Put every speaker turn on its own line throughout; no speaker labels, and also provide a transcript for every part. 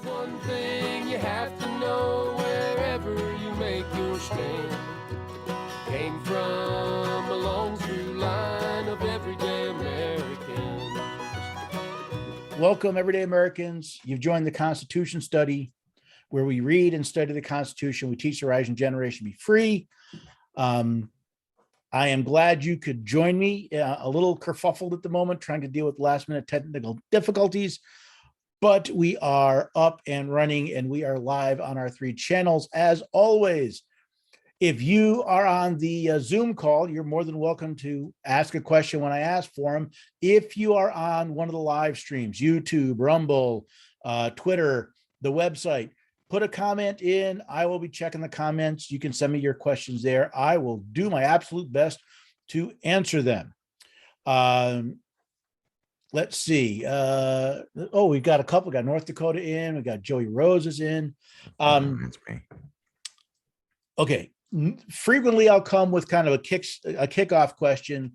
One thing you have to know wherever you make your stand came from a long through line of everyday Americans.
Welcome, everyday Americans. You've joined the Constitution Study, where we read and study the Constitution. We teach the rising generation to be free. I am glad you could join me. A little kerfuffled at the moment, trying to deal with last-minute technical difficulties. But we are up and running, and we are live on our 3 channels as always. If you are on the Zoom call, you're more than welcome to ask a question when I ask for them. If you are on one of the live streams, YouTube, Rumble, Twitter, the website, put a comment in. I will be checking the comments. You can send me your questions there. I will do my absolute best to answer them. Let's see. We've got a couple. We got North Dakota in. We got Joey Roses in.
That's me.
Okay. Frequently, I'll come with kind of a kickoff question.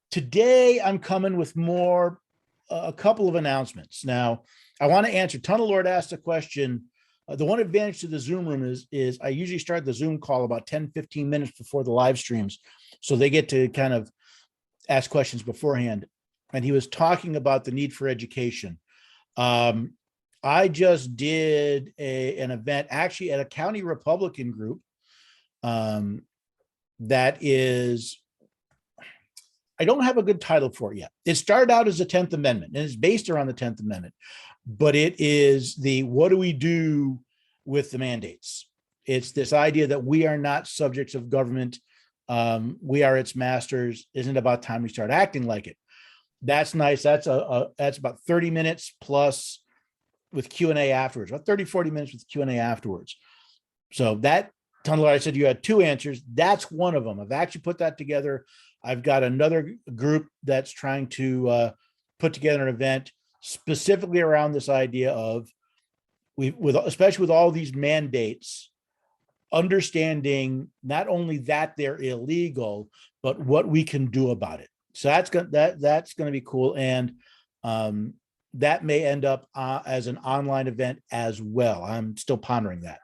Today, I'm coming with a couple of announcements. Now, I want to answer. Tunnel Lord asked a question. The one advantage to the Zoom room is I usually start the Zoom call about 10, 15 minutes before the live streams, so they get to kind of ask questions beforehand. And he was talking about the need for education. I just did an event actually at a county Republican group that is, I don't have a good title for it yet. It started out as the 10th Amendment, and it's based around the 10th Amendment, but it is what do we do with the mandates? It's this idea that we are not subjects of government. We are its masters. Isn't it about time we start acting like it? That's nice. That's about 30 minutes plus with Q&A afterwards, about 30, 40 minutes with Q&A afterwards. So that, Tunnel, I said you had 2 answers. That's one of them. I've actually put that together. I've got another group that's trying to put together an event specifically around this idea of, especially with all these mandates, understanding not only that they're illegal, but what we can do about it. So that's going to be cool, and that may end up as an online event as well. I'm still pondering that,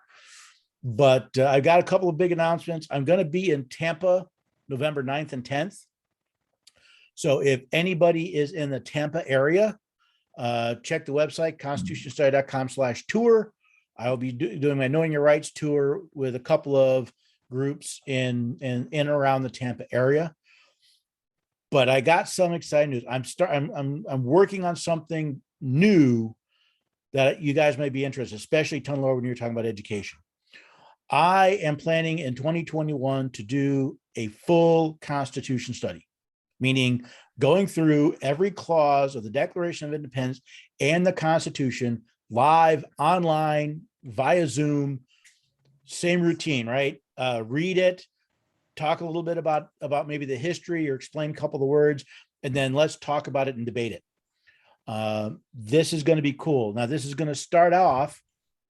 but I've got a couple of big announcements. I'm going to be in Tampa, November 9th and 10th. So if anybody is in the Tampa area, check the website constitutionstudy.com/tour. I will be doing my Knowing Your Rights tour with a couple of groups in and around the Tampa area. But I got some exciting news. I'm working on something new that you guys may be interested, especially Tunnel Lord when you're talking about education. I am planning in 2021 to do a full Constitution study, meaning going through every clause of the Declaration of Independence and the Constitution live, online, via Zoom, same routine, right? Read it, talk a little bit about maybe the history or explain a couple of the words, and then let's talk about it and debate it. This is going to be cool. Now, this is going to start off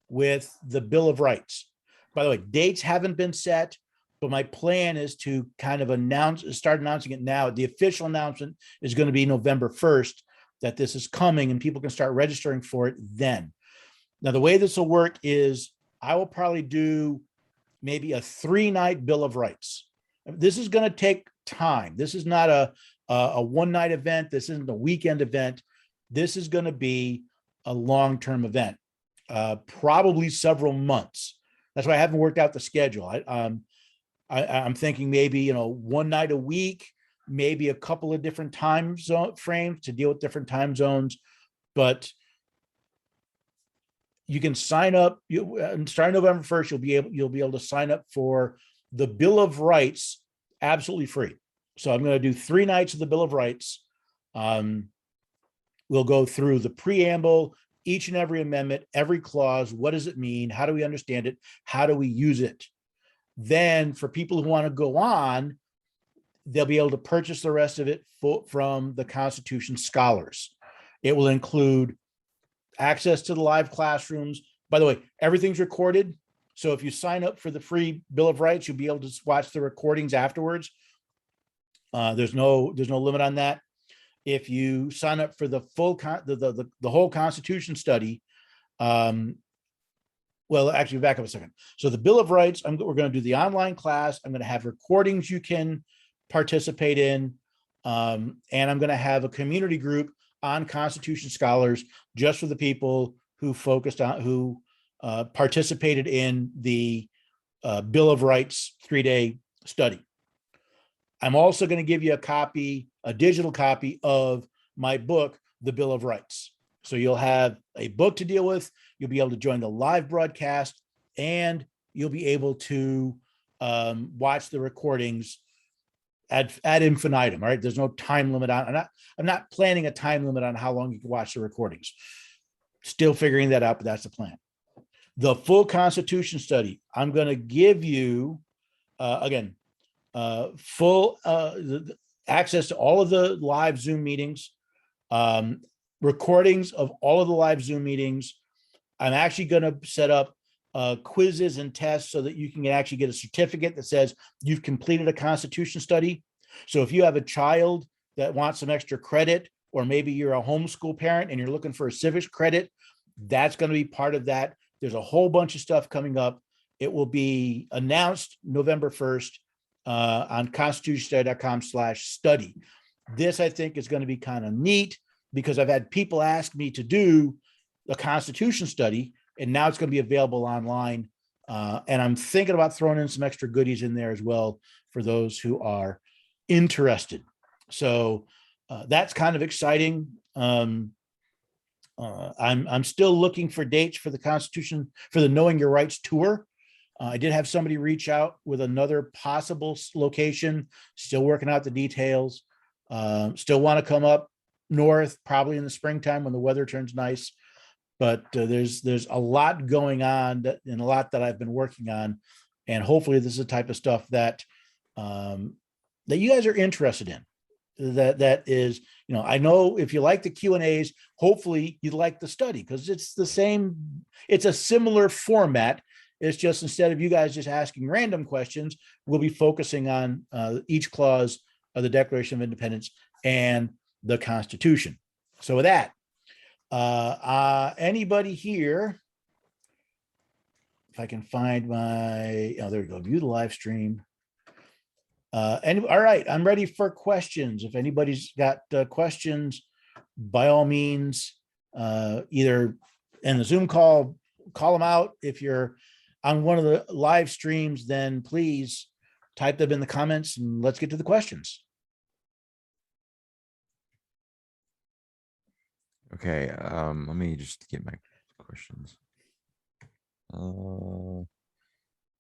with the Bill of Rights. By the way, dates haven't been set, but my plan is to kind of start announcing it now. The official announcement is going to be November 1st that this is coming, and people can start registering for it then. Now, the way this will work is I will probably do maybe a 3-night Bill of Rights. This is going to take time. This is not a one-night event. This isn't a weekend event. This is going to be a long-term event, probably several months. That's why I haven't worked out the schedule. I'm thinking maybe, one night a week, maybe a couple of different time zone frames to deal with different time zones. But you can sign up. Starting November 1st, you'll be able to sign up for the Bill of Rights absolutely free. So I'm going to do 3 nights of the Bill of Rights. We'll go through the preamble, each and every amendment, every clause. What does it mean? How do we understand it? How do we use it? Then for people who want to go on, they'll be able to purchase the rest of it from the Constitution scholars. It will include access to the live classrooms. By the way, everything's recorded. So if you sign up for the free Bill of Rights, you'll be able to watch the recordings afterwards. There's no limit on that. If you sign up for the full the whole Constitution study, well, actually, back up a second. So the Bill of Rights, we're going to do the online class. I'm going to have recordings you can participate in. And I'm going to have a community group on Constitution Scholars just for the people who participated in the Bill of Rights 3-day study. I'm also going to give you a digital copy of my book, The Bill of Rights. So you'll have a book to deal with. You'll be able to join the live broadcast, and you'll be able to watch the recordings ad infinitum. All right. There's no time limit on. I'm not planning a time limit on how long you can watch the recordings. Still figuring that out, but that's the plan. The full Constitution study, I'm going to give you full access to all of the live Zoom meetings, recordings of all of the live Zoom meetings. I'm actually going to set up quizzes and tests so that you can actually get a certificate that says you've completed a Constitution study. So if you have a child that wants some extra credit, or maybe you're a homeschool parent and you're looking for a civics credit, that's going to be part of that. There's a whole bunch of stuff coming up. It will be announced November 1st on constitutionstudy.com/study. This, I think, is going to be kind of neat because I've had people ask me to do a Constitution study, and now it's going to be available online. And I'm thinking about throwing in some extra goodies in there as well for those who are interested. So that's kind of exciting. I'm still looking for dates for the Constitution, for the Knowing Your Rights tour. I did have somebody reach out with another possible location, still working out the details. Still want to come up north, probably in the springtime when the weather turns nice. But there's a lot going on and a lot that I've been working on. And hopefully this is the type of stuff that that you guys are interested in. That is, I know if you like the Q&As, hopefully you like the study because it's the same, it's a similar format. It's just instead of you guys just asking random questions, we'll be focusing on each clause of the Declaration of Independence and the Constitution. So with that, anybody here, if I can find there we go, view the live stream. All right, I'm ready for questions. If anybody's got questions, by all means, either in the Zoom call them out. If you're on one of the live streams, then please type them in the comments and let's get to the questions.
Okay, let me just get my questions.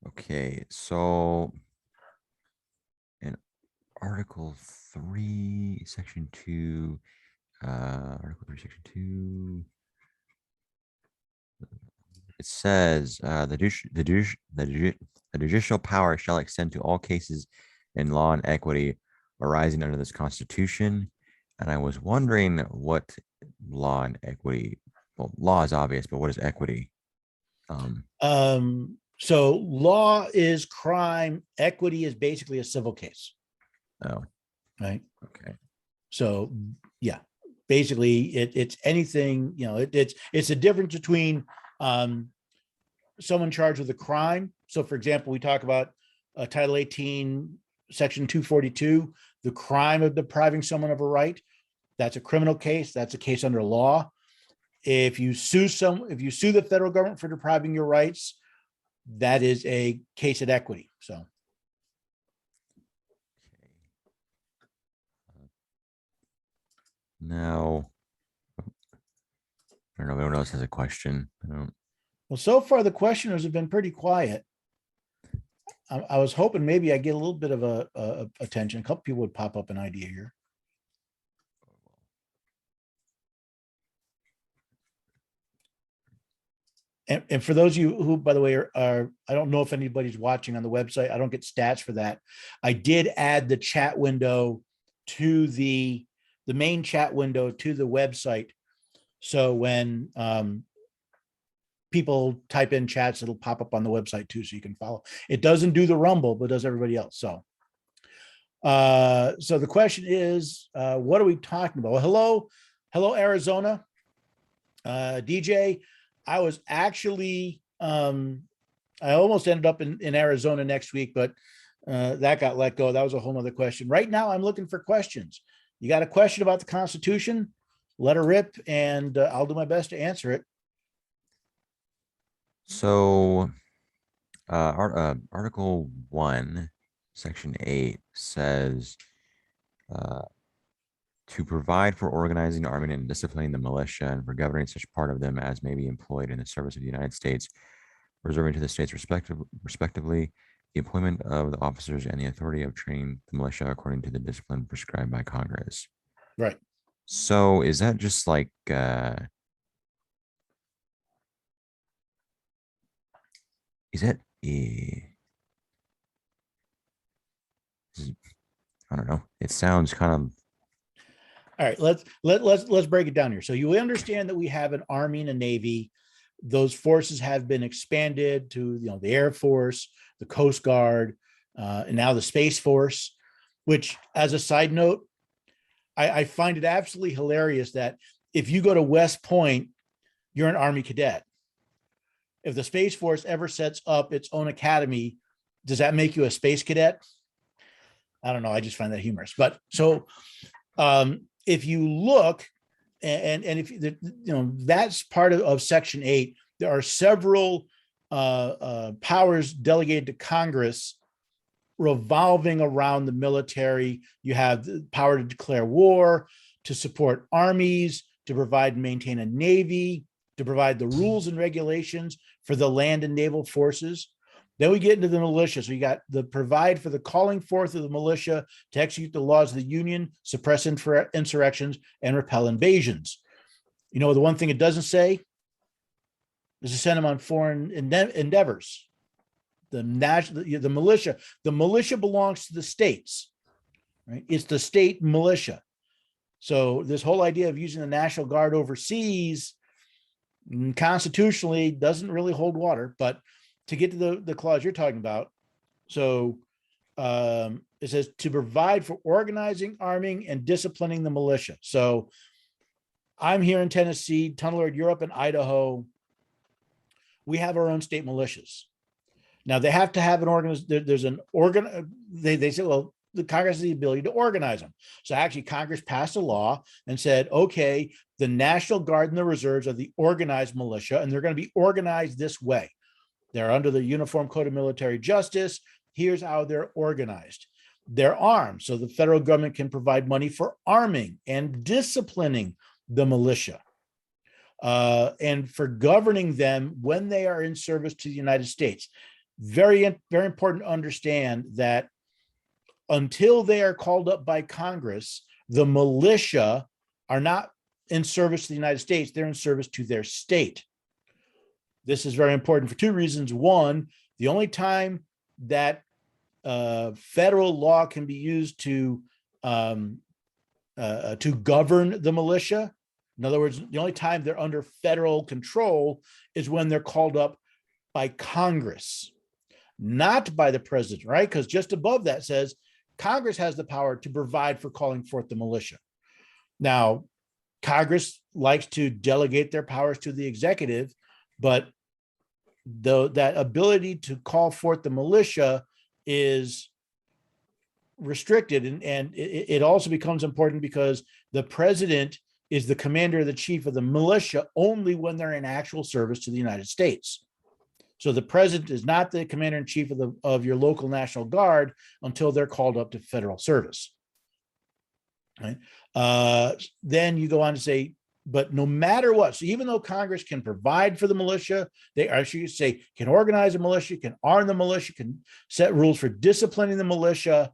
Okay, so in Article 3, Section 2, Article 3, Section 2, it says the judicial power shall extend to all cases in law and equity arising under this Constitution. And I was wondering what law and equity, well, law is obvious, but what is equity?
So law is crime. Equity is basically a civil case.
Oh,
right.
Okay.
So yeah, basically it's anything, it's a difference between someone charged with a crime. So for example, we talk about Title 18, Section 242, the crime of depriving someone of a right. That's a criminal case. That's a case under law. If you sue the federal government for depriving your rights, that is a case at equity. So.
Now, I don't know if anyone else has a question.
Well, so far the questioners have been pretty quiet. I was hoping maybe I get a little bit of a attention. A couple people would pop up an idea here. And for those of you who, by the way, are I don't know if anybody's watching on the website. I don't get stats for that. I did add the chat window to the main chat window to the website. So when people type in chats, it'll pop up on the website too, so you can follow. It doesn't do the Rumble, but does everybody else. So the question is, what are we talking about? Well, hello, Arizona. DJ, I was actually I almost ended up in Arizona next week, but that got let go. That was a whole nother question. Right now, I'm looking for questions. You got a question about the Constitution? Let her rip, and I'll do my best to answer it.
So, Article 1, Section 8 says to provide for organizing, arming, and disciplining the militia and for governing such part of them as may be employed in the service of the United States, reserving to the states respectively the employment of the officers and the authority of training the militia according to the discipline prescribed by Congress.
Right.
So is that just like is that I don't know. It sounds kind of
All right, let's break it down here. So you understand that we have an Army and a Navy. Those forces have been expanded to the Air Force, the Coast Guard, and now the Space Force. Which, as a side note, I find it absolutely hilarious that if you go to West Point, you're an Army cadet. If the Space Force ever sets up its own academy, does that make you a space cadet? I don't know. I just find that humorous. But so if you look, and if that's part of Section 8, there are several powers delegated to Congress revolving around the military. You have the power to declare war, to support armies, to provide and maintain a navy, to provide the rules and regulations for the land and naval forces. Then we get into the militia. So you got the provide for the calling forth of the militia to execute the laws of the Union, suppress insurrections, and repel invasions. The one thing it doesn't say is to send them on foreign endeavors. The militia belongs to the states, right? It's the state militia. So this whole idea of using the National Guard overseas constitutionally doesn't really hold water. But to get to the clause you're talking about, so it says to provide for organizing, arming, and disciplining the militia. So I'm here in Tennessee, Tunnel Road, Europe, and Idaho. We have our own state militias. Now they have to have an there's an organ. They say, well, the Congress has the ability to organize them. So actually Congress passed a law and said, okay, the National Guard and the Reserves are the organized militia, and they're going to be organized this way. They're under the Uniform Code of Military Justice. Here's how they're organized. They're armed. So the federal government can provide money for arming and disciplining the militia. And for governing them when they are in service to the United States. Very, very important to understand that until they are called up by Congress, the militia are not in service to the United States. They're in service to their state. This is very important for two reasons. One, the only time that federal law can be used to govern the militia, in other words, the only time they're under federal control is when they're called up by Congress, not by the president, right? Because just above that says Congress has the power to provide for calling forth the militia. Now, Congress likes to delegate their powers to the executive, but that ability to call forth the militia is restricted. And it also becomes important because the president is the commander, the chief of the militia only when they're in actual service to the United States. So the president is not the commander in chief of your local National Guard until they're called up to federal service. Right? Then you go on to say, but no matter what, so even though Congress can provide for the militia, they actually say can organize a militia, can arm the militia, can set rules for disciplining the militia,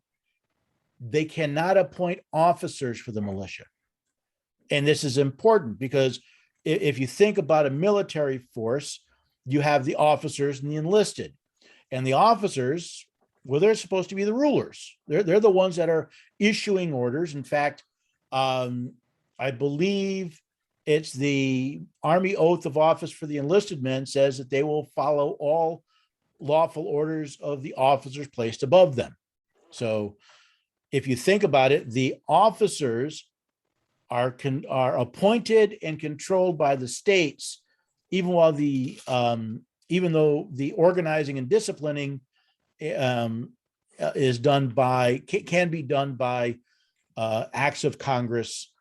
they cannot appoint officers for the militia. And this is important because if you think about a military force, you have the officers and the enlisted. And the officers, well, they're supposed to be the rulers. They're the ones that are issuing orders. In fact, I believe it's the Army oath of office for the enlisted men says that they will follow all lawful orders of the officers placed above them. So if you think about it, the officers are appointed and controlled by the states, even while the even though the organizing and disciplining is done by, can be done by acts of Congress,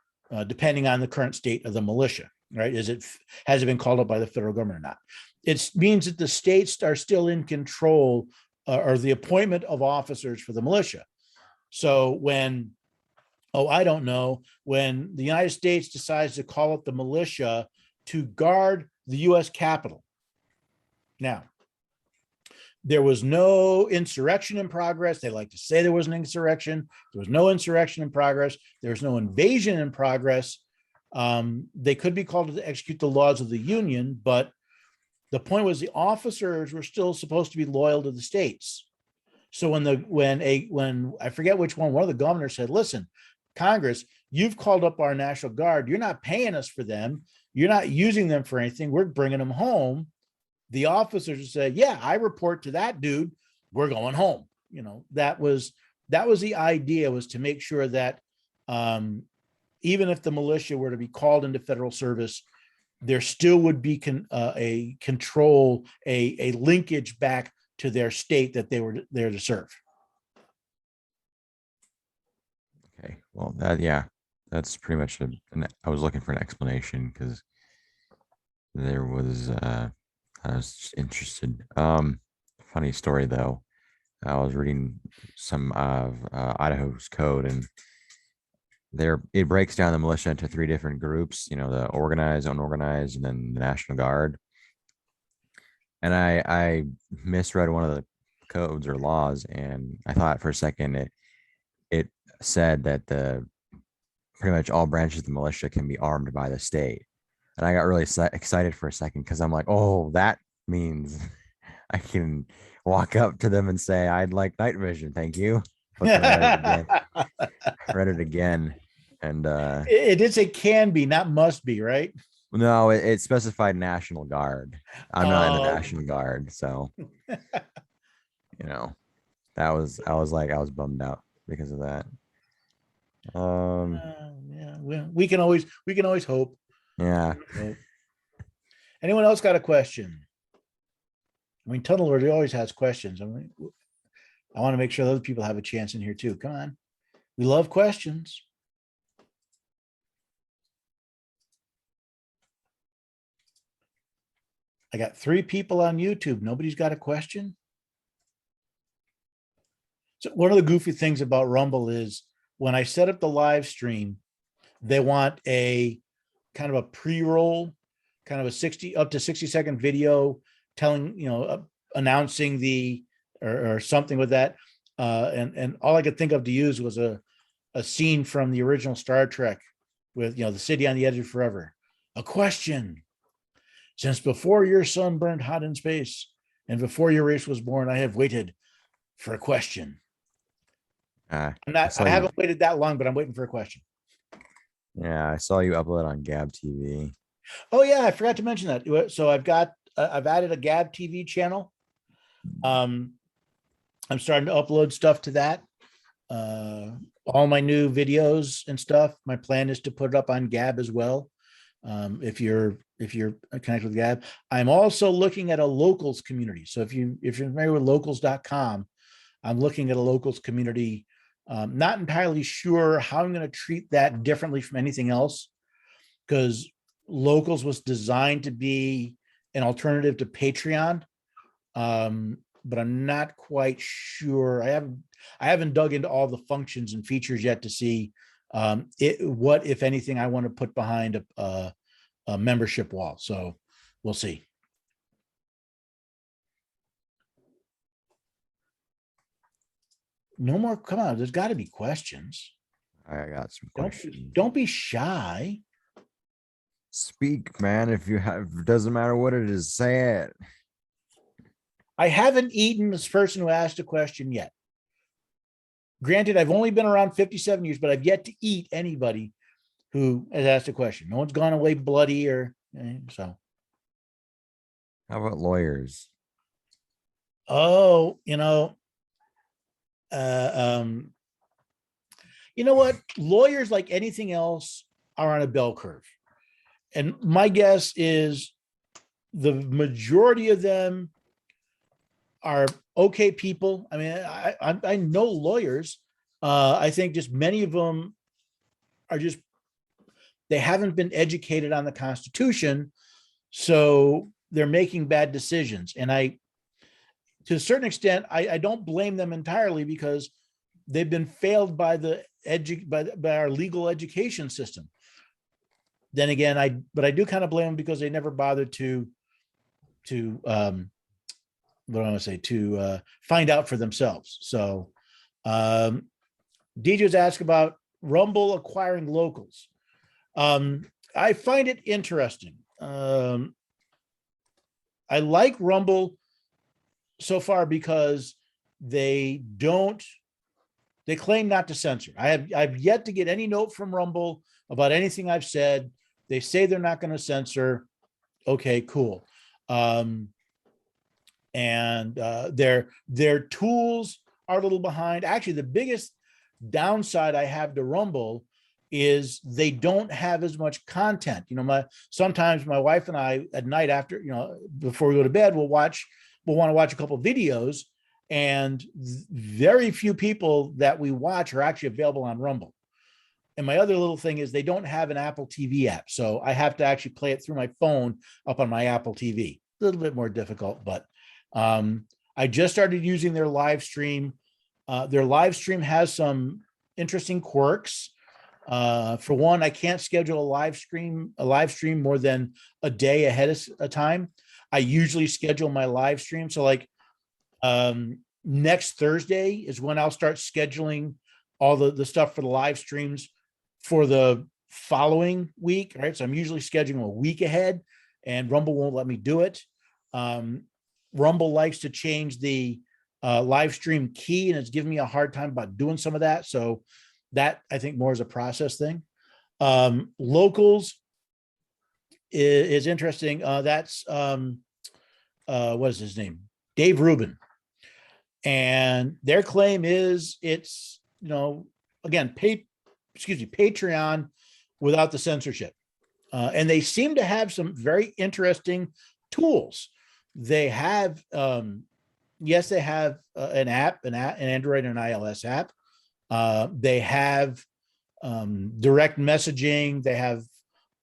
depending on the current state of the militia, right? Has it been called up by the federal government or not? It means that the states are still in control or the appointment of officers for the militia. So when, I don't know, when the United States decides to call up the militia to guard the US Capitol. Now, there was no insurrection in progress. They like to say there was an insurrection. There was no insurrection in progress. There was no invasion in progress. They could be called to execute the laws of the Union, but the point was the officers were still supposed to be loyal to the states. So when I forget which one of the governors said, listen, Congress, you've called up our National Guard. You're not paying us for them. You're not using them for anything. We're bringing them home. The officers said, yeah, I report to that dude. We're going home. That was the idea, was to make sure that even if the militia were to be called into federal service, there still would be a control, a linkage back to their state that they were there to serve.
Okay, well, that's pretty much I was looking for an explanation because there was I was just interested. Funny story though. I was reading some of Idaho's code, and it breaks down the militia into 3 different groups. The organized, unorganized, and then the National Guard. And I misread one of the codes or laws, and I thought for a second it said that pretty much all branches of the militia can be armed by the state. And I got really excited for a second because I'm like, oh, that means I can walk up to them and say, I'd like night vision. Thank you. Read it again. And
it did say can be, not must be, right?
No, it specified National Guard. I'm not in the National Guard. So, I was bummed out because of that.
Yeah, we can always hope.
Yeah.
Anyone else got a question? Tunnel Lord always has questions. I want to make sure other people have a chance in here too. Come on. We love questions. I got 3 people on YouTube. Nobody's got a question. So one of the goofy things about Rumble is when I set up the live stream, they want a kind of a pre-roll, kind of a up to 60-second video telling, announcing or something with that. And all I could think of to use was a scene from the original Star Trek with, the city on the edge of forever. A question. Since before your sun burned hot in space and before your race was born, I have waited for a question. I haven't waited that long, but I'm waiting for a question.
Yeah, I saw you upload on Gab TV.
Oh yeah, I forgot to mention that. So I've added a Gab TV channel. I'm starting to upload stuff to that. All my new videos and stuff. My plan is to put it up on Gab as well. If you're connected with Gab, I'm also looking at a locals community. So if you're familiar with locals.com, I'm looking at a locals community. Not entirely sure how I'm going to treat that differently from anything else, because locals was designed to be an alternative to Patreon. But I'm not quite sure. I haven't dug into all the functions and features yet to see what, if anything, I want to put behind a membership wall. So we'll see. No more. Come on. There's got to be questions.
I got some questions.
Don't be shy.
Speak, man. If you have, it doesn't matter what it is, say it.
I haven't eaten this person who asked a question yet. Granted, I've only been around 57 years, but I've yet to eat anybody who has asked a question. No one's gone away bloody or so.
How about lawyers?
Oh, what? Lawyers, like anything else, are on a bell curve. And my guess is the majority of them are okay people. I mean, I know lawyers. I think just many of them are just, they haven't been educated on the Constitution, so they're making bad decisions. And to a certain extent, I don't blame them entirely, because they've been failed by by our legal education system. Then again, I do kind of blame them because they never bothered to what do I want to say, to find out for themselves. So DJ was asked about Rumble acquiring locals. I find it interesting. I like Rumble so far because they claim not to censor. I've yet to get any note from Rumble about anything I've said. They say they're not going to censor. Okay, cool. And their tools are a little behind. Actually, the biggest downside I have to Rumble is they don't have as much content. You know, sometimes my wife and I at night after, before we go to bed, we'll want to watch a couple of videos, and very few people that we watch are actually available on Rumble. And my other little thing is they don't have an Apple TV app, so I have to actually play it through my phone up on my Apple TV. A little bit more difficult, but I just started using their live stream. Their live stream has some interesting quirks. For one, I can't schedule a live stream more than a day ahead of time. I usually schedule my live stream. So like next Thursday is when I'll start scheduling all the stuff for the live streams for the following week. Right. So I'm usually scheduling a week ahead, and Rumble won't let me do it. Rumble likes to change the live stream key, and it's giving me a hard time about doing some of that. So that I think more is a process thing. Locals is interesting. That's what is his name? Dave Rubin. And their claim is it's, again, Patreon without the censorship. And they seem to have some very interesting tools. They have, yes, they have an app, an Android and an iOS app. They have direct messaging. They have,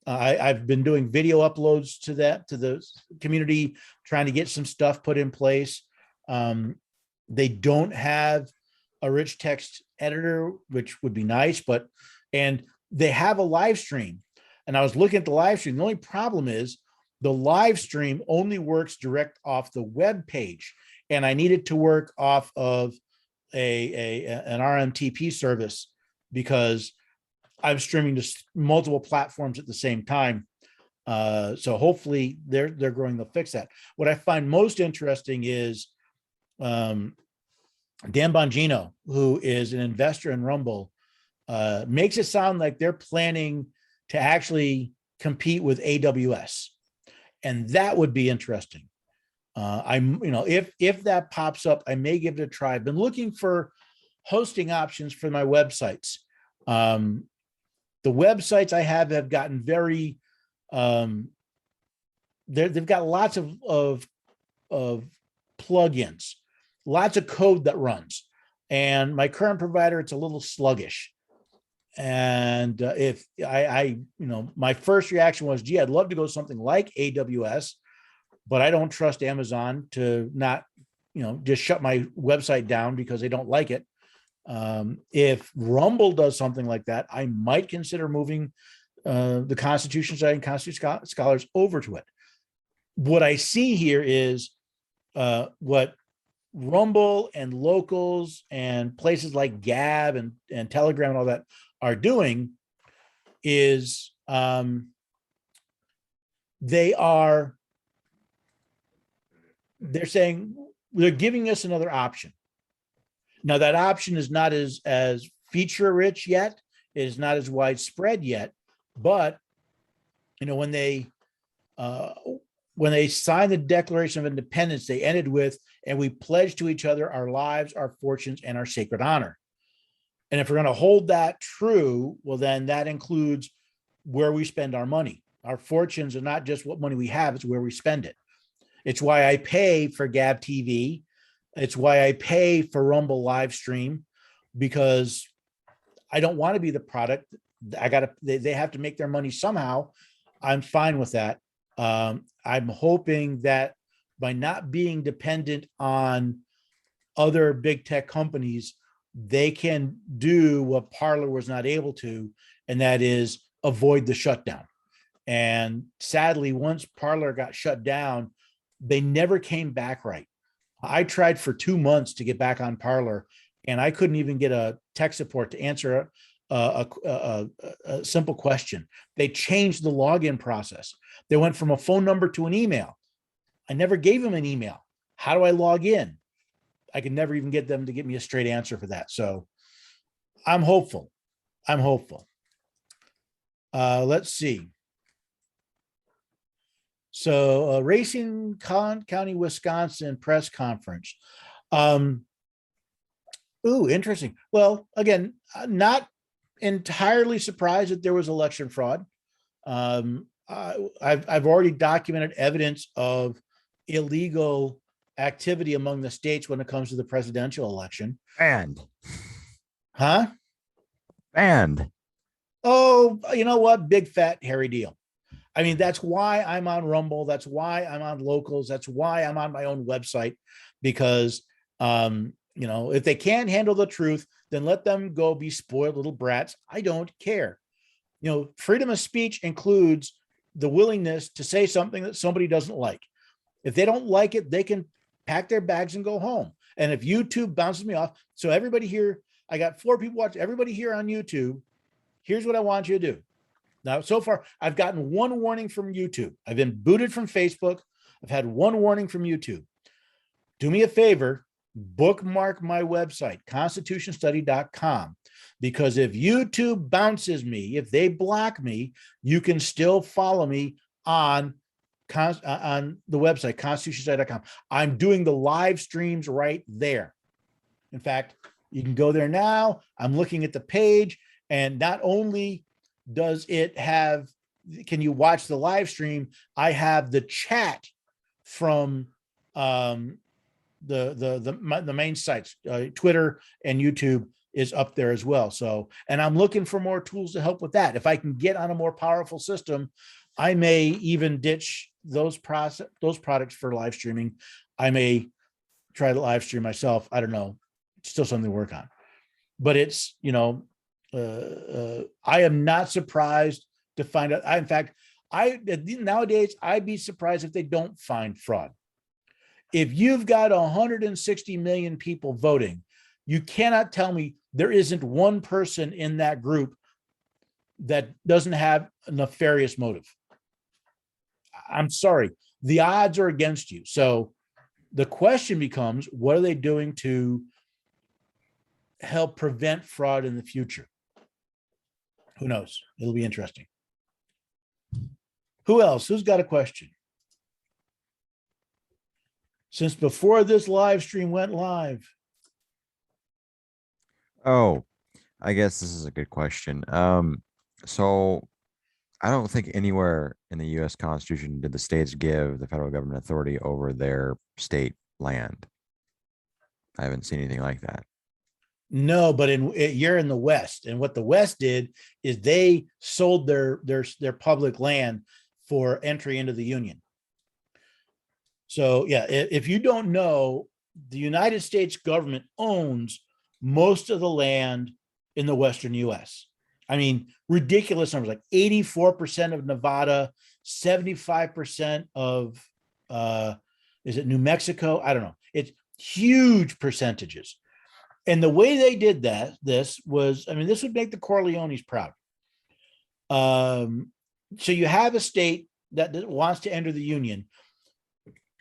I've been doing video uploads to the community, trying to get some stuff put in place. They don't have a rich text editor, which would be nice, and they have a live stream. And I was looking at the live stream. The only problem is the live stream only works direct off the web page, and I need it to work off of an RMTP service because I'm streaming to multiple platforms at the same time. So hopefully they're growing, they'll fix that. What I find most interesting is Dan Bongino, who is an investor in Rumble, makes it sound like they're planning to actually compete with AWS. And that would be interesting. If that pops up, I may give it a try. I've been looking for hosting options for my websites. The websites I have gotten very, they've got lots of plugins, lots of code that runs. And my current provider, it's a little sluggish. And if my first reaction was, gee, I'd love to go something like AWS, but I don't trust Amazon to not, just shut my website down because they don't like it. If Rumble does something like that, I might consider moving the Constitution site and Constitution Scholars over to it. What I see here is what Rumble and Locals and places like Gab and Telegram and all that are doing is they're saying they're giving us another option. Now that option is not as feature rich yet. It is not as widespread yet, but when they signed the Declaration of Independence, they ended with, and we pledge to each other our lives, our fortunes, and our sacred honor. And if we're going to hold that true, well, then that includes where we spend our money. Our fortunes are not just what money we have, it's where we spend it. It's why I pay for Gab TV. It's why I pay for Rumble live stream, because I don't want to be the product. They have to make their money somehow. I'm fine with that. I'm hoping that by not being dependent on other big tech companies, they can do what Parler was not able to, and that is avoid the shutdown. And sadly, once Parler got shut down, they never came back right. I tried for 2 months to get back on Parler, and I couldn't even get a tech support to answer a simple question. They changed the login process. They went from a phone number to an email. I never gave them an email. How do I log in? I could never even get them to give me a straight answer for that. So I'm hopeful. I'm hopeful. Let's see. So Racine County, Wisconsin press conference. Interesting. Well, again, not entirely surprised that there was election fraud. I've already documented evidence of illegal activity among the states when it comes to the presidential election.
Banned.
Huh?
Banned.
Oh, you know what? Big fat hairy deal. I mean, that's why I'm on Rumble. That's why I'm on Locals. That's why I'm on my own website, because, if they can't handle the truth, then let them go be spoiled little brats. I don't care. Freedom of speech includes the willingness to say something that somebody doesn't like. If they don't like it, they can pack their bags and go home. And if YouTube bounces me off, so everybody here, I got 4 people watching, everybody here on YouTube, here's what I want you to do. Now, so far, I've gotten 1 warning from YouTube. I've been booted from Facebook. I've had 1 warning from YouTube. Do me a favor, bookmark my website, constitutionstudy.com, because if YouTube bounces me, if they block me, you can still follow me on the website, constitutionstudy.com. I'm doing the live streams right there. In fact, you can go there now. I'm looking at the page, and not only does it have, can you watch the live stream, I have the chat from the main sites, Twitter and YouTube is up there as well. So, and I'm looking for more tools to help with that. If I can get on a more powerful system, I may even ditch those products for live streaming. I may try to live stream myself. I don't know. It's still something to work on, but it's, I am not surprised to find out. In fact, nowadays, I'd be surprised if they don't find fraud. If you've got 160 million people voting, you cannot tell me there isn't one person in that group that doesn't have a nefarious motive. I'm sorry, the odds are against you. So the question becomes, what are they doing to help prevent fraud in the future? Who knows? It'll be interesting. Who else? Who's got a question? Since before this live stream went live.
Oh, I guess this is a good question. So I don't think anywhere in the U.S. Constitution did the states give the federal government authority over their state land. I haven't seen anything like that.
No, but you're in the West, and what the West did is they sold their public land for entry into the Union. So yeah, if you don't know, the United States government owns most of the land in the Western U.S. I mean, ridiculous numbers, like 84% of Nevada, 75% of is it New Mexico? I don't know. It's huge percentages. And the way they did this was, I mean, this would make the Corleones proud. So you have a state that wants to enter the Union.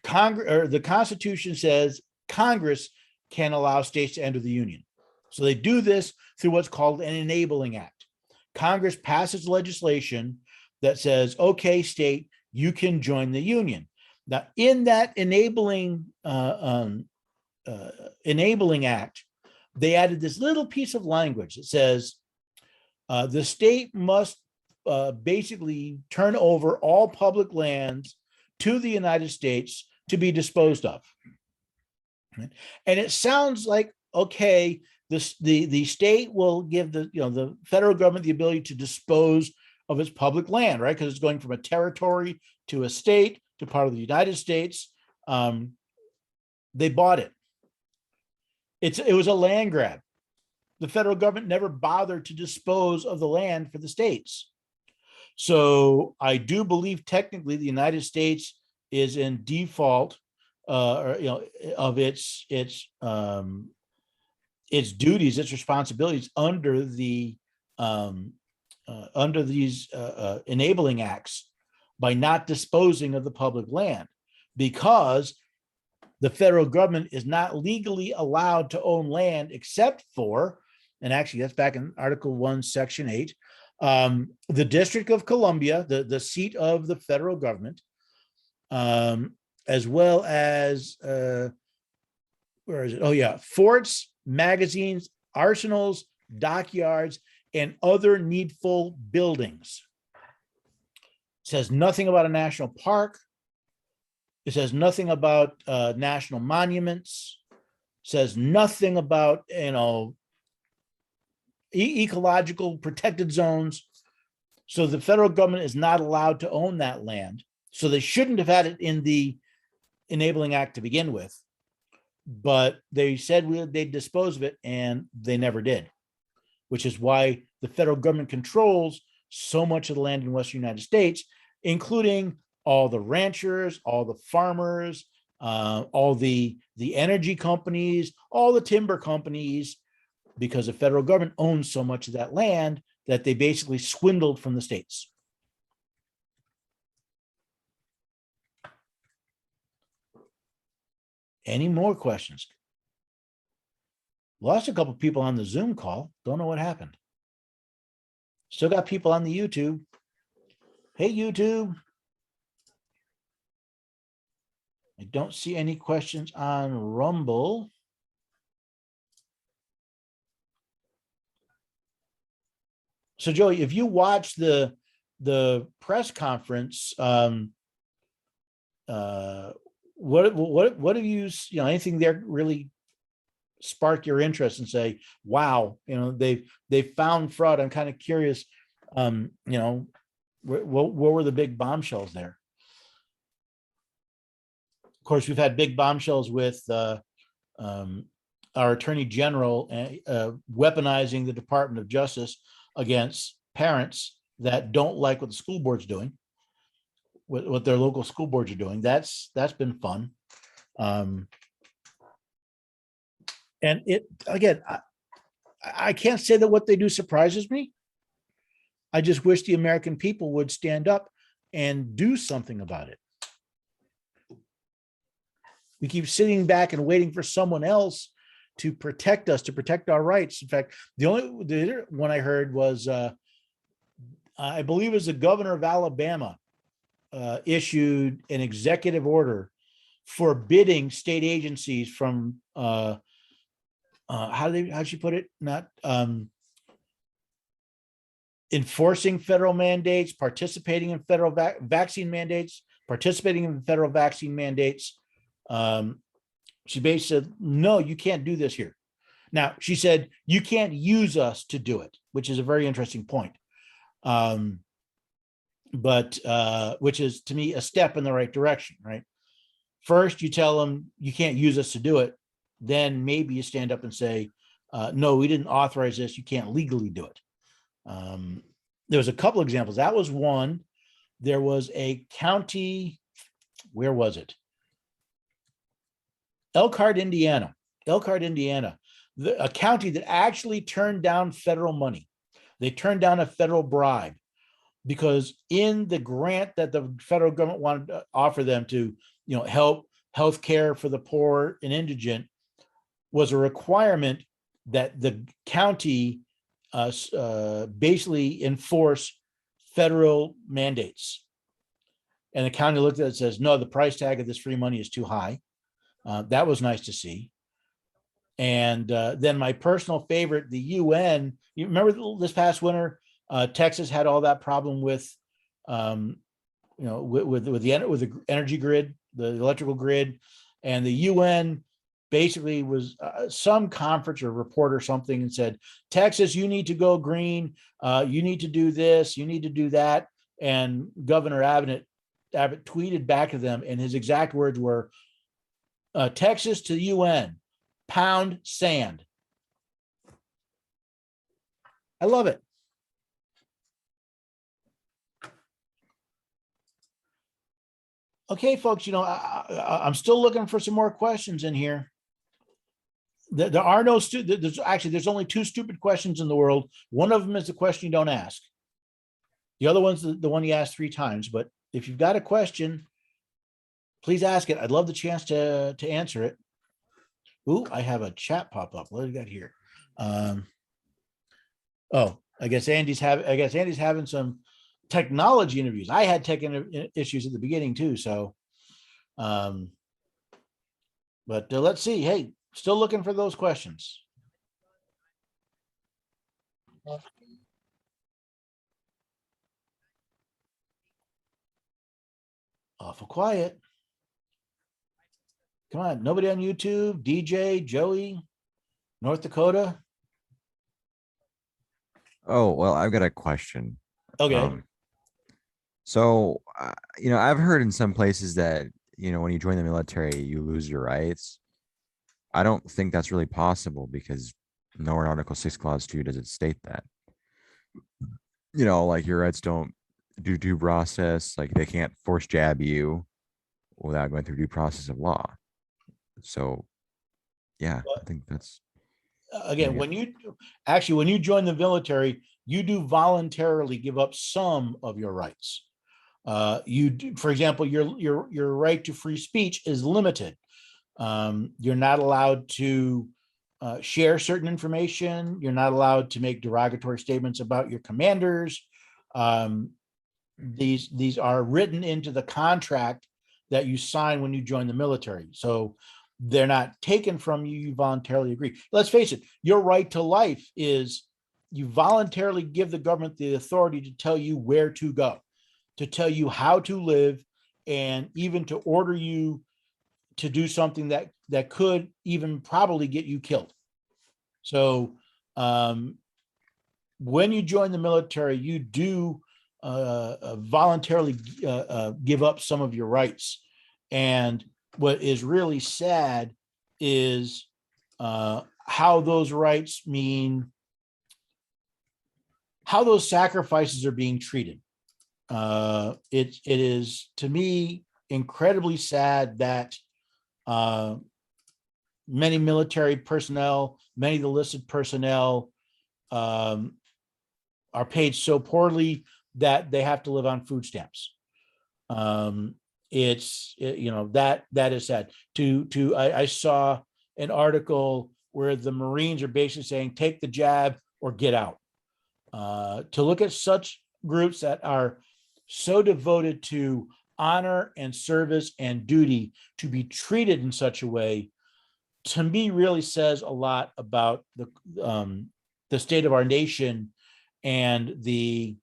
The Constitution says Congress can allow states to enter the Union. So they do this through what's called an enabling act. Congress passes legislation that says, okay, state, you can join the Union. Now, in that enabling act, they added this little piece of language that says the state must basically turn over all public lands to the United States to be disposed of. And it sounds like, okay, the state will give the federal government the ability to dispose of its public land, right? Because it's going from a territory to a state to part of the United States. They bought it. It was a land grab. The federal government never bothered to dispose of the land for the states. So I do believe technically the United States is in default, of its duties, its responsibilities under these enabling acts by not disposing of the public land, because the federal government is not legally allowed to own land except for, and actually that's back in Article 1, Section 8, the District of Columbia, the seat of the federal government, as well as, where is it? Oh yeah, forts, magazines, arsenals, dockyards, and other needful buildings. It says nothing about a national park. It says nothing about national monuments. It says nothing about, ecological protected zones. So the federal government is not allowed to own that land. So they shouldn't have had it in the Enabling Act to begin with. But they said they'd dispose of it, and they never did, which is why the federal government controls so much of the land in Western United States, including all the ranchers, all the farmers, all the energy companies, all the timber companies, because the federal government owns so much of that land that they basically swindled from the states. Any more questions? Lost a couple people on the Zoom call. Don't know what happened. Still got people on the YouTube. Hey, YouTube. I don't see any questions on Rumble. So Joey, if you watch the press conference, what have you, anything there really spark your interest and say, wow, they've found fraud? I'm kind of curious, what were the big bombshells there? Of course, we've had big bombshells with our Attorney General weaponizing the Department of Justice against parents that don't like what the school board's doing, what their local school boards are doing. That's been fun. And it, again, I can't say that what they do surprises me. I just wish the American people would stand up and do something about it. We keep sitting back and waiting for someone else to protect us, to protect our rights. In fact, the other one I heard was, I believe it was the governor of Alabama issued an executive order forbidding state agencies from, how'd she put it? Not enforcing federal mandates, participating in federal vaccine mandates, participating in federal vaccine mandates. She basically said, no, you can't do this here. Now, she said, you can't use us to do it, which is a very interesting point. But which is, to me, a step in the right direction, right? First, you tell them you can't use us to do it. Then maybe you stand up and say, no, we didn't authorize this. You can't legally do it. There was a couple examples. That was one. There was a county, where was it? Elkhart, Indiana, a county that actually turned down federal money. They turned down a federal bribe because in the grant that the federal government wanted to offer them to, help healthcare for the poor and indigent, was a requirement that the county basically enforce federal mandates. And the county looked at it and says, no, the price tag of this free money is too high. That was nice to see. And then my personal favorite, the UN. You remember this past winter, Texas had all that problem with, with the energy grid the electrical grid, and the UN basically was some conference or report or something and said, Texas, you need to go green. You need to do this. You need to do that. And Governor Abbott tweeted back to them, and his exact words were, Texas to the UN, pound sand. I love it. Okay, folks, I'm still looking for some more questions in here. There are no, there's only two stupid questions in the world. One of them is the question you don't ask. The other one's the one you ask 3 times. But if you've got a question, please ask it. I'd love the chance to answer it. Ooh, I have a chat pop up. What do we got here? Oh, I guess Andy's having some technology interviews. I had tech issues at the beginning too. So, but let's see. Hey, still looking for those questions. Awful quiet. Come on, nobody on YouTube. DJ, Joey, North Dakota.
Oh, well, I've got a question.
Okay.
So, I've heard in some places that, when you join the military, you lose your rights. I don't think that's really possible because nowhere in Article 6, Clause 2 does it state that. Like your rights don't do due process, like they can't force jab you without going through due process of law. So, yeah, I think that's
again, when you join the military, you do voluntarily give up some of your rights. You do, for example, your right to free speech is limited. You're not allowed to share certain information. You're not allowed to make derogatory statements about your commanders. These are written into the contract that you sign when you join the military. So they're not taken from you. You voluntarily agree. Let's face it, your right to life is you voluntarily give the government the authority to tell you where to go, to tell you how to live, and even to order you to do something that could even probably get you killed. So when you join the military, you do voluntarily give up some of your rights. And what is really sad is how those rights how those sacrifices are being treated. It is, to me, incredibly sad that many military personnel, many of the listed personnel are paid so poorly that they have to live on food stamps. That is sad. I saw an article where the Marines are basically saying, take the jab or get out. To look at such groups that are so devoted to honor and service and duty to be treated in such a way, to me, really says a lot about the state of our nation and the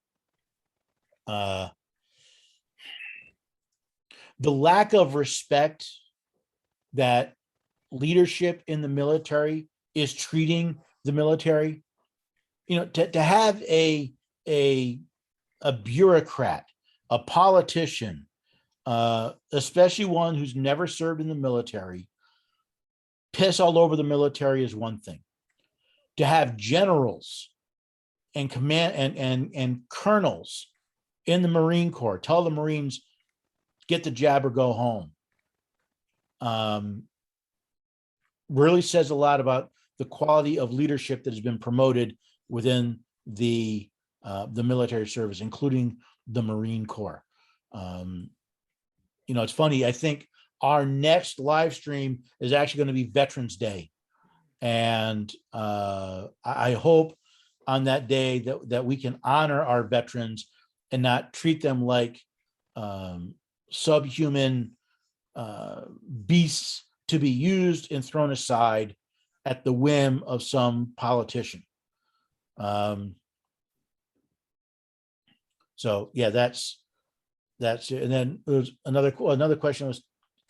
lack of respect that leadership in the military is treating the military. To have a bureaucrat, a politician, especially one who's never served in the military, piss all over the military is one thing. To have generals and command and colonels in the Marine Corps tell the Marines, get the jab or go home, really says a lot about the quality of leadership that has been promoted within the military service, including the Marine Corps. It's funny. I think our next live stream is actually going to be Veterans Day, and I hope on that day that we can honor our veterans and not treat them like subhuman beasts to be used and thrown aside at the whim of some politician. So yeah, that's it. And then there's another question was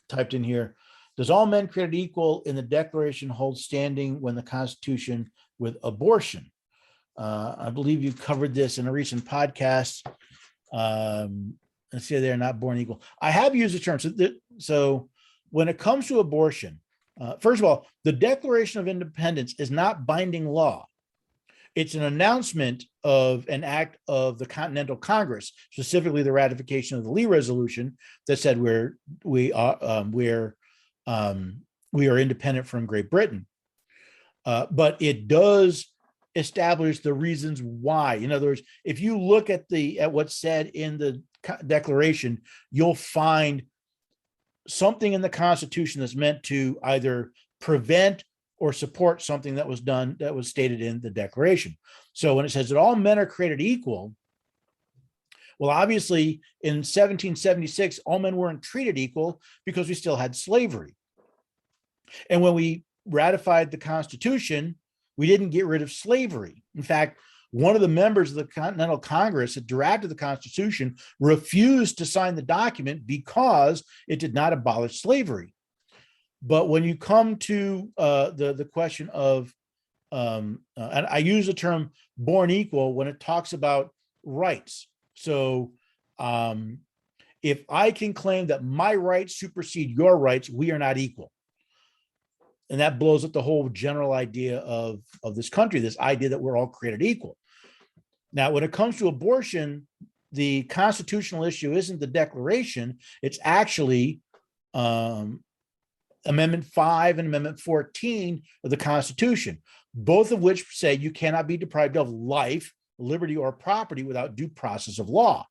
typed in here. Does all men created equal in the Declaration hold standing when the Constitution with abortion? I believe you covered this in a recent podcast. Let's say they're not born equal. I have used the term. So when it comes to abortion, first of all, the Declaration of Independence is not binding law. It's an announcement of an act of the Continental Congress, specifically the ratification of the Lee Resolution that said we are independent from Great Britain. But it does establish the reasons why. In other words, if you look at what's said in the Declaration, you'll find something in the Constitution that's meant to either prevent or support something that was done, that was stated in the Declaration. So when it says that all men are created equal, well, obviously in 1776, all men weren't treated equal because we still had slavery. And when we ratified the Constitution, we didn't get rid of slavery. In fact, one of the members of the Continental Congress that drafted the Constitution refused to sign the document because it did not abolish slavery. But when you come to the question of, and I use the term born equal when it talks about rights. So if I can claim that my rights supersede your rights, we are not equal. And that blows up the whole general idea of this country, this idea that we're all created equal. Now, when it comes to abortion, the constitutional issue isn't the Declaration, it's actually Amendment 5 and Amendment 14 of the Constitution, both of which say you cannot be deprived of life, liberty, or property without due process of law.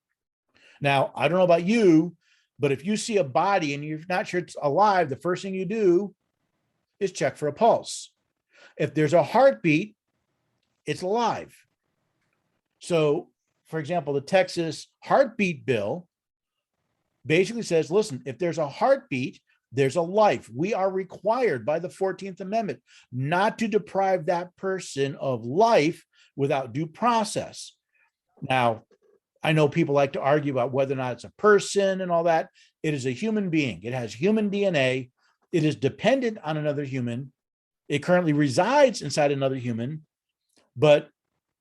Now, I don't know about you, but if you see a body and you're not sure it's alive, the first thing you do is check for a pulse. If there's a heartbeat, it's alive. So, for example, the Texas heartbeat bill basically says, listen, if there's a heartbeat, there's a life. We are required by the 14th Amendment not to deprive that person of life without due process. Now, I know people like to argue about whether or not it's a person and all that. It is a human being. It has human DNA. It is dependent on another human. It currently resides inside another human, but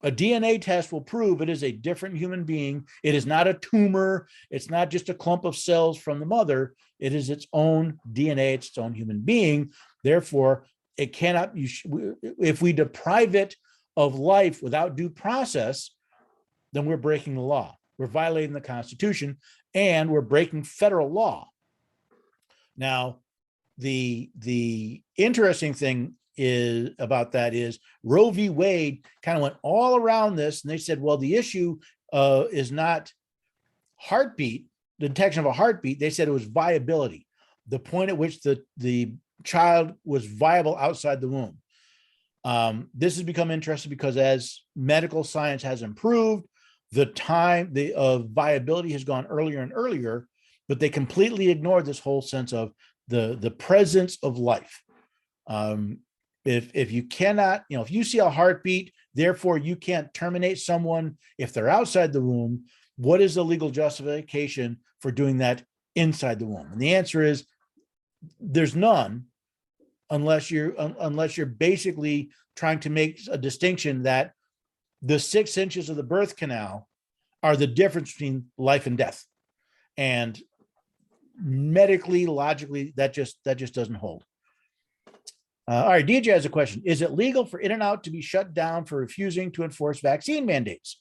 a DNA test will prove it is a different human being. It is not a tumor. It's not just a clump of cells from the mother. It is its own DNA, it's its own human being. Therefore, it cannot, if we deprive it of life without due process, then we're breaking the law. We're violating the Constitution and we're breaking federal law. Now, the interesting thing is about that is Roe v. Wade kind of went all around this, and they said, well, the issue is not heartbeat, the detection of a heartbeat. They said it was viability, the point at which the child was viable outside the womb. This has become interesting because as medical science has improved, the time of viability has gone earlier and earlier, but they completely ignored this whole sense of the presence of life. If you cannot, if you see a heartbeat, therefore you can't terminate someone if they're outside the womb, what is the legal justification for doing that inside the womb? And the answer is there's none, unless you're basically trying to make a distinction that the 6 inches of the birth canal are the difference between life and death. And medically, logically, that just doesn't hold. All right, DJ has a question. Is it legal for In-N-Out to be shut down for refusing to enforce vaccine mandates?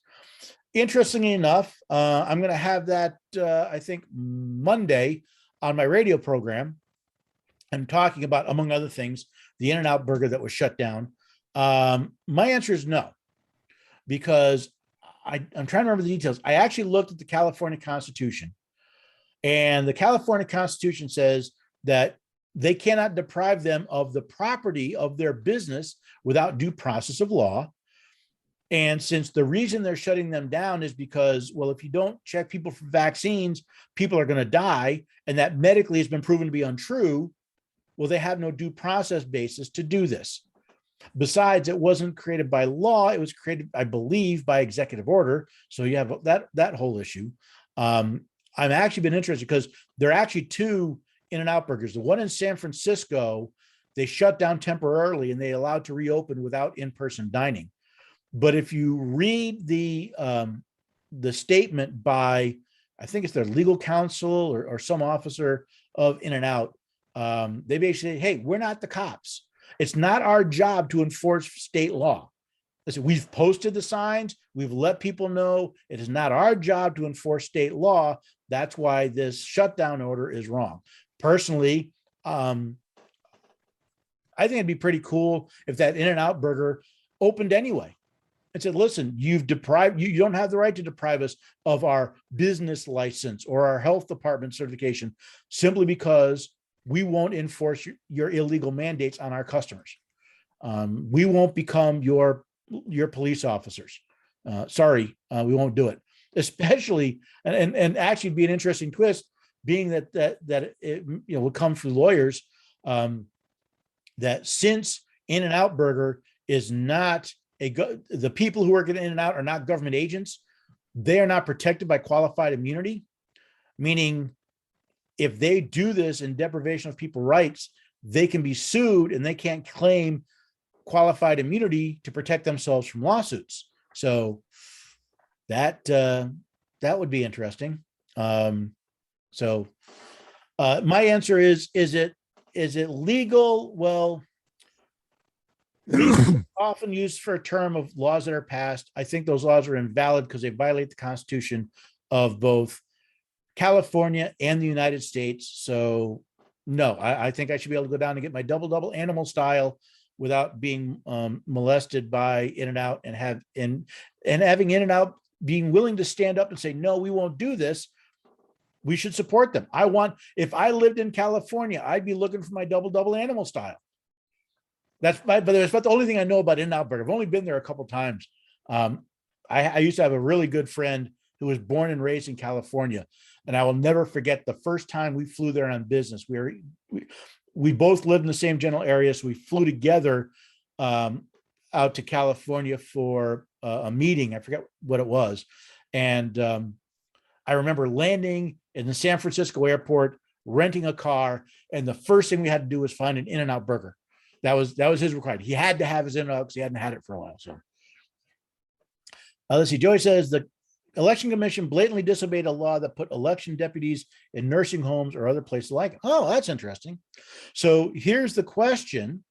Interestingly enough, I'm going to have that, I think, Monday on my radio program. I'm talking about, among other things, the In-N-Out burger that was shut down. My answer is no, because I'm trying to remember the details. I actually looked at the California Constitution, and the California Constitution says that they cannot deprive them of the property of their business without due process of law. And since the reason they're shutting them down is because, well, if you don't check people for vaccines, people are going to die, and that medically has been proven to be untrue, well, they have no due process basis to do this. Besides, it wasn't created by law. It was created, I believe, by executive order. So you have that whole issue. I've actually been interested because there are actually two In-N-Out burgers. The one in San Francisco, they shut down temporarily and they allowed to reopen without in-person dining. But if you read the statement by, I think it's their legal counsel or some officer of In-N-Out, they basically say, hey, we're not the cops. It's not our job to enforce state law. Listen, we've posted the signs. We've let people know it is not our job to enforce state law. That's why this shutdown order is wrong. Personally, I think it'd be pretty cool if that In-N-Out burger opened anyway and said, listen, you've deprived, you don't have the right to deprive us of our business license or our health department certification simply because we won't enforce your illegal mandates on our customers. We won't become your police officers. Sorry, we won't do it. Especially, and actually be an interesting twist, being that it would come from lawyers, that since In-N-Out Burger is not the people who work at In-N-Out are not government agents, they are not protected by qualified immunity, meaning if they do this in deprivation of people's rights, they can be sued and they can't claim qualified immunity to protect themselves from lawsuits. So that would be interesting. My answer is it legal? Well, legal is often used for a term of laws that are passed. I think those laws are invalid because they violate the Constitution of both California and the United States. So no, I think I should be able to go down and get my double animal style without being molested by In-N-Out and having In-N-Out being willing to stand up and say, no, we won't do this. We should support them. If I lived in California, I'd be looking for my double animal style. That's about the only thing I know about In-N-Out Burger. I've only been there a couple of times. I used to have a really good friend who was born and raised in California. And I will never forget the first time we flew there on business. We both lived in the same general area, so we flew together out to California for a meeting. I forget what it was. And I remember landing in the San Francisco airport, renting a car, and the first thing we had to do was find an In-N-Out Burger. That was his requirement. He had to have his In-N-Out because he hadn't had it for a while. So let's see. Joey says the Election Commission blatantly disobeyed a law that put election deputies in nursing homes or other places like it. Oh, that's interesting. So here's the question.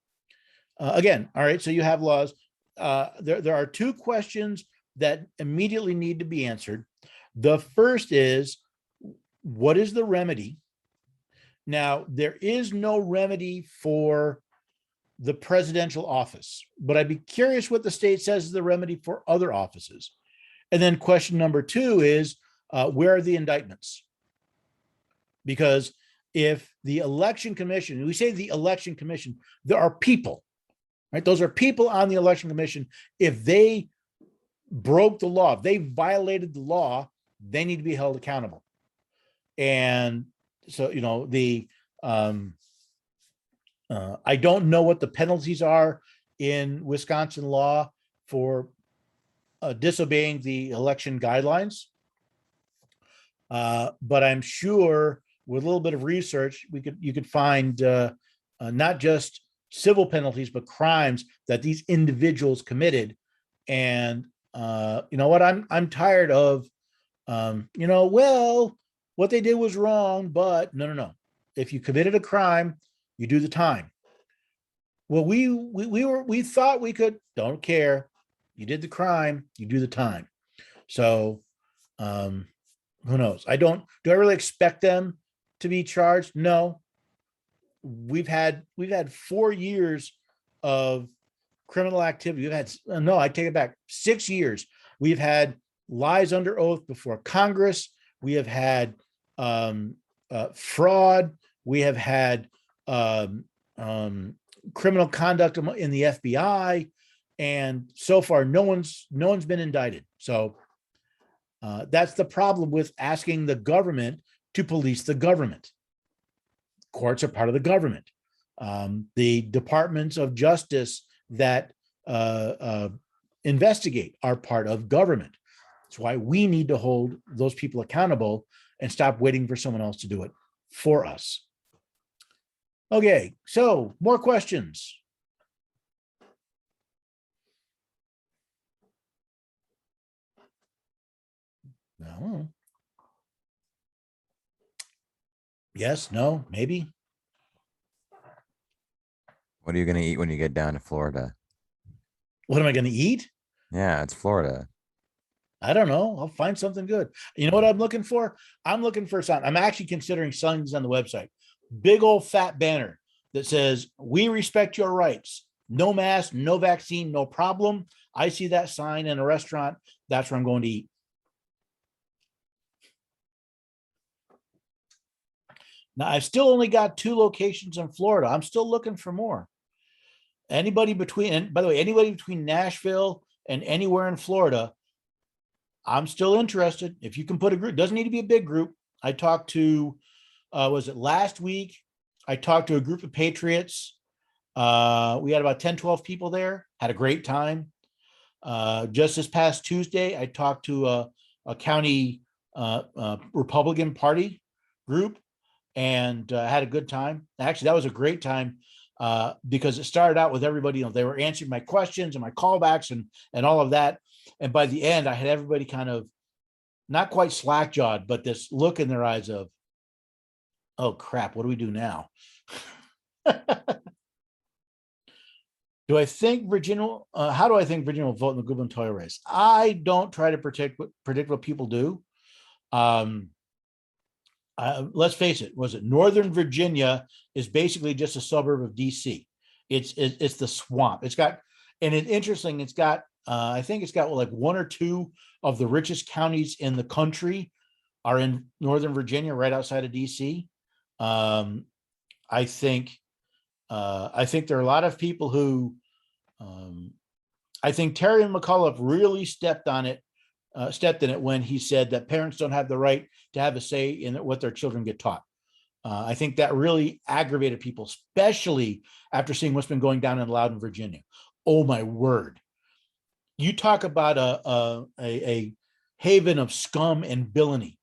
Again, all right, so you have laws. There are two questions that immediately need to be answered. The first is, what is the remedy? Now, there is no remedy for the presidential office, but I'd be curious what the state says is the remedy for other offices. And then question number two is, where are the indictments? Because if the Election Commission, we say the Election Commission, there are people, right? Those are people on the Election Commission. If they broke the law, if they violated the law, they need to be held accountable. And so, I don't know what the penalties are in Wisconsin law for disobeying the election guidelines. But I'm sure with a little bit of research, you could find not just civil penalties, but crimes that these individuals committed. And you know what? I'm tired of, what they did was wrong, but no. If you committed a crime, you do the time. Well, we thought we could, don't care. You did the crime, you do the time. So who knows? Do I really expect them to be charged? No. We've had 4 years of criminal activity. I take it back, 6 years. We've had lies under oath before Congress. We have had fraud. We have had criminal conduct in the FBI. And so far, no one's been indicted. So that's the problem with asking the government to police the government. Courts are part of the government. The departments of justice that investigate are part of government. That's why we need to hold those people accountable and stop waiting for someone else to do it for us. Okay, so more questions. No. Yes, no, maybe.
What are you gonna eat when you get down to Florida?
What am I going to eat?
Yeah, it's Florida.
I don't know. I'll find something good. You know what I'm looking for? I'm looking for something. I'm actually considering selling these on the website. Big old fat banner that says, "We respect your rights. No mask, no vaccine, no problem." I see that sign in a restaurant. That's where I'm going to eat. Now, I've still only got 2 locations in Florida. I'm still looking for more. Anybody between, and by the way, anybody between Nashville and anywhere in Florida, I'm still interested. If you can put a group, doesn't need to be a big group. I talked to, was it last week? I talked to a group of patriots. We had about 10, 12 people there, had a great time. Just this past Tuesday, I talked to a county Republican Party group and had a good time. Actually, that was a great time because it started out with everybody, they were answering my questions and my callbacks and all of that. And by the end, I had everybody kind of not quite slack jawed, but this look in their eyes of, oh crap, what do we do now? Do I think Virginia? How do I think Virginia will vote in the gubernatorial race? I don't try to predict what people do. Let's face it. Was it Northern Virginia is basically just a suburb of DC. It's the swamp. It's got, and it's interesting. It's got I think it's got like 1 or 2 of the richest counties in the country are in Northern Virginia, right outside of DC. I think there are a lot of people who, I think Terry McAuliffe really stepped in it when he said that parents don't have the right to have a say in what their children get taught. I think that really aggravated people, especially after seeing what's been going down in Loudoun, Virginia. Oh my word! You talk about a haven of scum and villainy.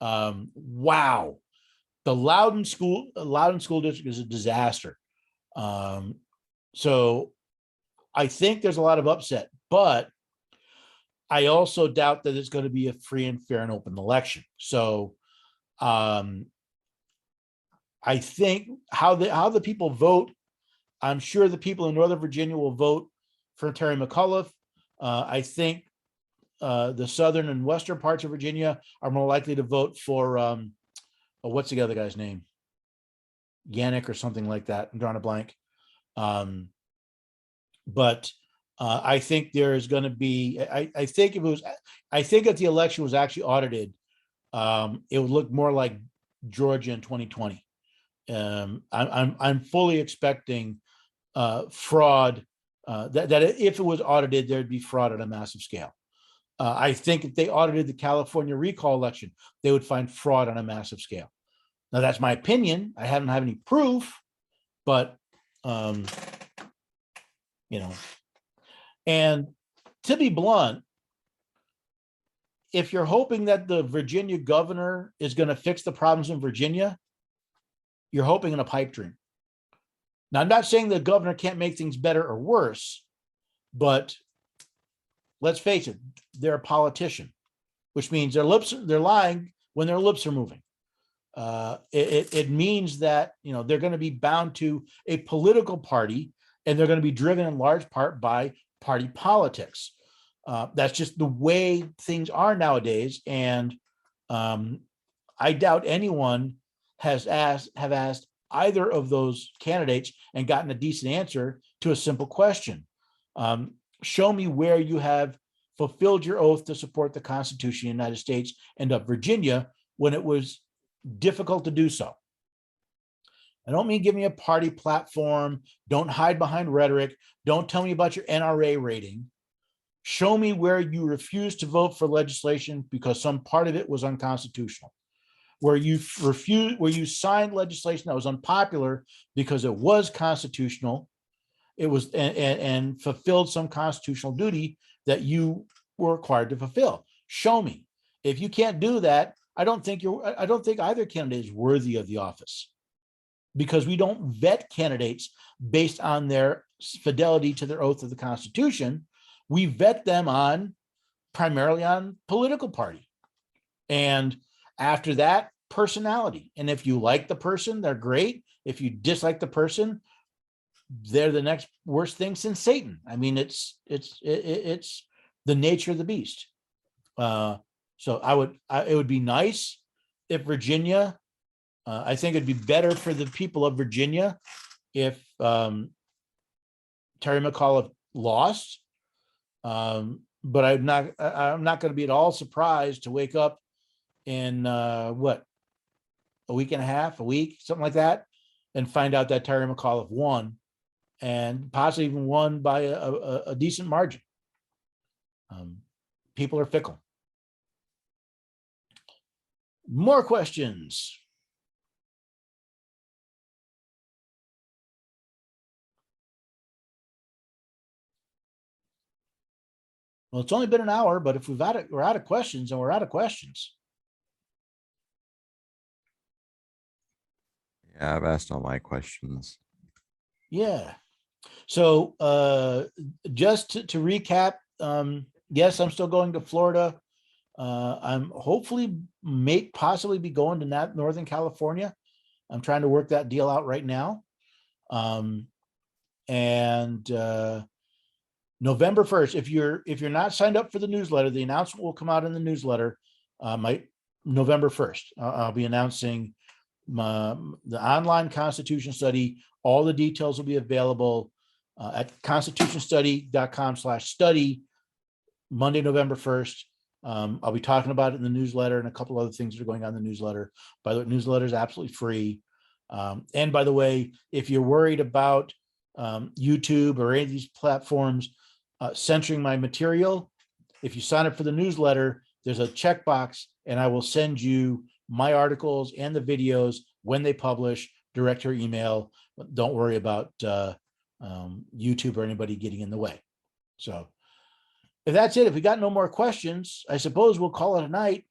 Wow, the Loudoun School District is a disaster. So I think there's a lot of upset, but I also doubt that it's going to be a free and fair and open election. So I think how the people vote, I'm sure the people in Northern Virginia will vote for Terry McAuliffe. I think the southern and western parts of Virginia are more likely to vote for what's the other guy's name? Yannick or something like that. I'm drawing a blank. But I think there is going to be. I think if the election was actually audited, it would look more like Georgia in 2020. I'm fully expecting fraud. That if it was audited, there'd be fraud on a massive scale. I think if they audited the California recall election, they would find fraud on a massive scale. Now, that's my opinion. I haven't had any proof, but and to be blunt, if you're hoping that the Virginia governor is going to fix the problems in Virginia, you're hoping in a pipe dream. Now, I'm not saying the governor can't make things better or worse, but let's face it, they're a politician, which means they're lying when their lips are moving. It means that they're going to be bound to a political party, and they're going to be driven in large part by party politics. That's just the way things are nowadays, and I doubt anyone have asked either of those candidates and gotten a decent answer to a simple question. Show me where you have fulfilled your oath to support the Constitution of the United States and of Virginia when it was difficult to do so. I don't mean give me a party platform. Don't hide behind rhetoric. Don't tell me about your NRA rating. Show me where you refused to vote for legislation because some part of it was unconstitutional. Where you signed legislation that was unpopular because it was constitutional, it was and fulfilled some constitutional duty that you were required to fulfill. Show me. If you can't do that, I don't think either candidate is worthy of the office. because we don't vet candidates based on their fidelity to their oath of the Constitution. We vet them primarily on political party. And after that, personality. And if you like the person, they're great. If you dislike the person, they're the next worst thing since Satan. I mean, it's the nature of the beast. So it would be nice if Virginia, I think it'd be better for the people of Virginia if Terry McAuliffe lost. But I'm not going to be at all surprised to wake up in a week and a half, a week, something like that, and find out that Terry McAuliffe won, and possibly even won by a decent margin. People are fickle. More questions? Well, it's only been an hour, but if we're out of questions, and we're out of questions.
Yeah, I've asked all my questions.
Yeah. So just to recap, yes, I'm still going to Florida. I'm hopefully possibly be going to Northern California. I'm trying to work that deal out right now. And November 1st, if you're not signed up for the newsletter, the announcement will come out in the newsletter. November 1st, I'll be announcing the online Constitution study. All the details will be available at constitutionstudy.com/study Monday, November 1st. I'll be talking about it in the newsletter and a couple other things that are going on in the newsletter. By the way, newsletter is absolutely free. And by the way, if you're worried about YouTube or any of these platforms censoring my material, if you sign up for the newsletter, there's a checkbox, and I will send you my articles and the videos when they publish direct to your email. Don't worry about YouTube or anybody getting in the way. So if that's it, if we got no more questions, I suppose we'll call it a night.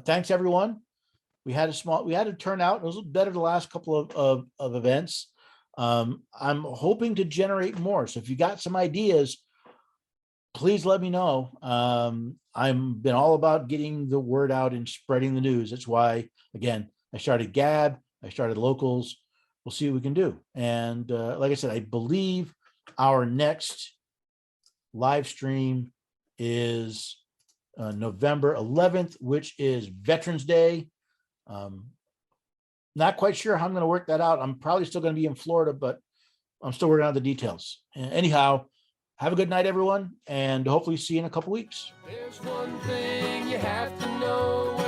Thanks, everyone. We had a turnout. It was better the last couple of events. I'm hoping to generate more. So if you got some ideas, please let me know. I've been all about getting the word out and spreading the news. That's why, again, I started Gab, I started Locals. We'll see what we can do. And like I said, I believe our next live stream is November 11th, which is Veterans Day. Not quite sure how I'm going to work that out. I'm probably still going to be in Florida, but I'm still working out the details. Anyhow, have a good night, everyone, and hopefully see you in a couple weeks.
There's one thing you have to know.